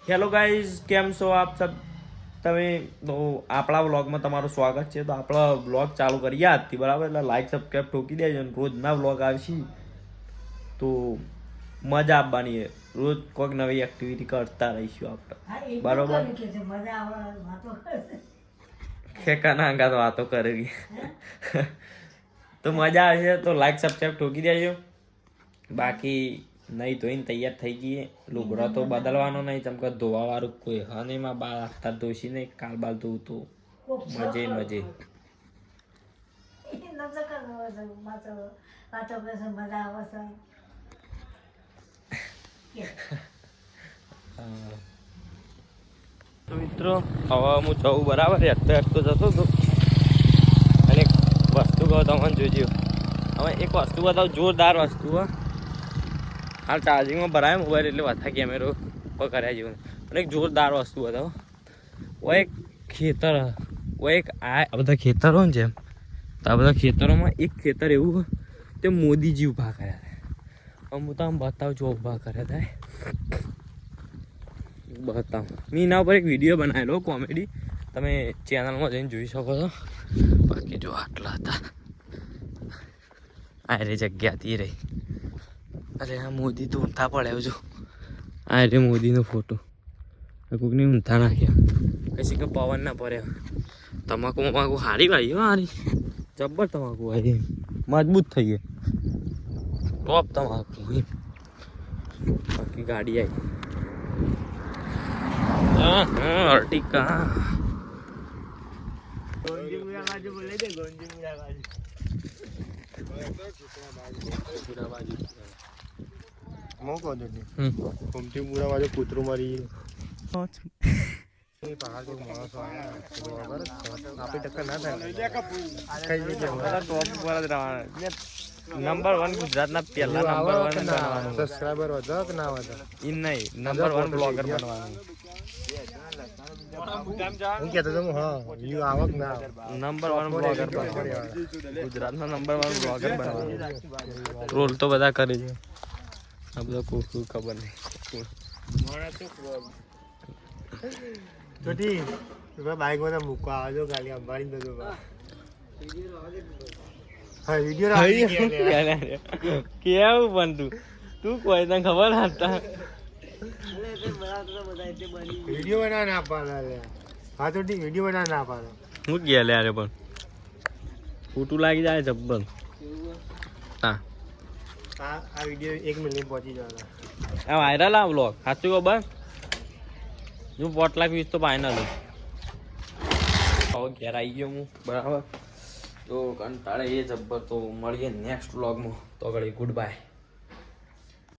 Hello guys, કેમ છો આપ સબ? તમે તો આપણા વ્લોગમાં તમારું સ્વાગત છે. તો આપણા વ્લોગ ચાલુ કરીએ આજથી, બરાબર? એટલે લાઈક સબસ્ક્રાઈબ ઠોકી દેજો. રોજના વ્લોગ આવશે તો મજા આવવાની. રોજ કોઈક નવી એક્ટિવિટી કરતા રહીશું આપણે, બરાબર? ખેકાના અંગા વાતો કરવી તો મજા આવશે. તો લાઈક સબસ્ક્રાઈબ ઠોકી દેજો. બાકી નહીં ધોઈને તૈયાર થઈ જઈએ. લુગડો તો બદલવાનો નહીં, ચમકે ધોવા વાળું કોઈ હા નહીં. માં બાલ આખતા ધોશી નહીં. કાલ બાલ ધોવું તો મજે મજે. તો મિત્રો, હવે હું જવું બરાબર તો જતો હતો અને એક વસ્તુ કહો તમને જોજો. હવે એક વસ્તુ બતાવું, જોરદાર વસ્તુ. હાલ ચાર્જિંગમાં ભરાય મોબાઈલ એટલે વધા કેમેરો કર્યા જેવું. પણ એક જોરદાર વસ્તુ બતાવો. ઓ એક ખેતર, ઓ એક આ બધા ખેતરો ને જેમ, તો આ બધા ખેતરોમાં એક ખેતર એવું તે મોદીજી ઊભા કર્યા હતા. હું તો આમ બતાવું જો ઊભા કર્યા હતા. બતાવું મેં એના ઉપર એક વિડીયો બનાવેલો કોમેડી, તમે ચેનલમાં જઈને જોઈ શકો છો. બાકી જો આટલા હતા. આ રે જગ્યા હતી રહી. અરે આ મોદી તો ઊંધા પડ્યો છો. આ રે મોદીનો ફોટો. કોઈકને ઊંધા નાખ્યા. કશી કે પવન ના પડ્યા. તમાકુ મમાકુ હારી વાળી હો, હારી જબ્બર તમાકુ આવી, મજબૂત થઈ ગઈ. ટોપ તમાકુ. બાકી ગાડી આવી. અર્ટિકા કૂતરું મારી નંબર 1 ગુજરાતના પહેલા નંબર 1 સબસ્ક્રાઇબર વધો કે ના વધો ઈ નહીં, નંબર 1 બ્લોગર બનવાનું. હું કહેતો તો હા યુ આવક ના નંબર 1 બ્લોગર બનવાનું. ગુજરાતના નંબર 1 બ્લોગર બનવાનું. રોલ તો બધા કરે છે. આ બધા કોઈ ખબર નહીં. છોટી બાઈક માં મૂકવા આવજો, ગાડી અંબાડી દો. હા વિડિયો કેવું પણ તું કોઈ તને ખબર હતા? વિડિયો બના ના પાડે. હા તો વિડિયો બના ના પાડે. હું ગયા લે અરે પણ ફોટું લાગી જાય જબ્બર. હા આ વિડિયો 1 મિલિયન પહોંચી જવાનો. આ વાયરલ આ વ્લોગ સાચું ખબર. જો 4 લાખ વ્યૂઝ તો ફાઇનલ. હવે ઘેર આવી ગયો હું, બરાબર. તો કંટાળે એ જબ્બર. તો મળીએ નેક્સ્ટ વ્લોગમાં. તો આગળ ગુડ બાય.